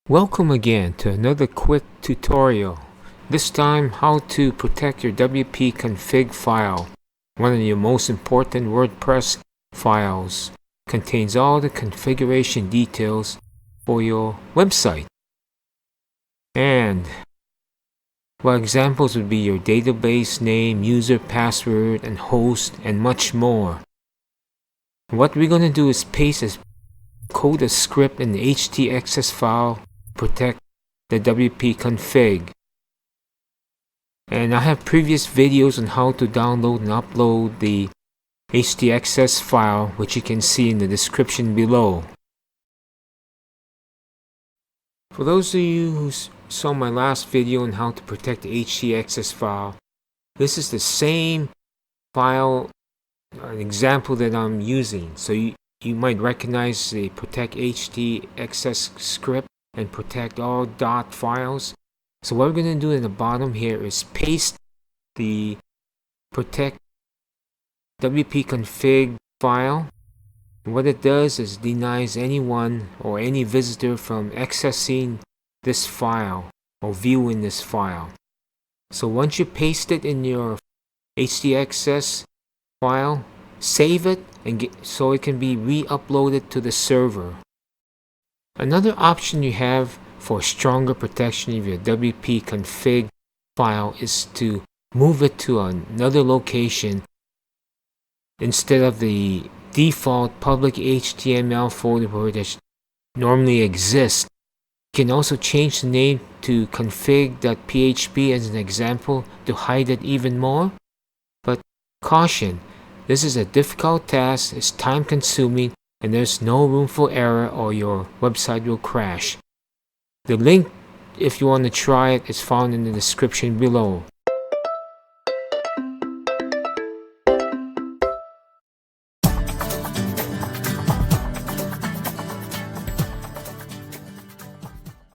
Welcome again to another quick tutorial. This time how to protect your wp-config file. One of your most important WordPress files. Contains all the configuration details for your website. And examples would be your database name, user password, and host, and much more. What we're going to do is code a script in the htaccess file, protect the wp-config. And I have previous videos on how to download and upload the htaccess file, which you can see in the description below. For those of you who saw my last video on how to protect the htaccess file, this is the same file, an example that I'm using. So you might recognize the protect htaccess script and protect all dot files. So what we're going to do in the bottom here is paste the protect wp-config file. What it does is denies anyone or any visitor from accessing this file or viewing this file. So once you paste it in your htaccess file, save it and so it can be re-uploaded to the server. Another option you have for stronger protection of your wp-config file is to move it to another location instead of the default public HTML folder where it normally exists. You can also change the name to config.php as an example to hide it even more. But caution, this is a difficult task, it's time consuming, and there's no room for error or your website will crash. The link, if you want to try it, is found in the description below.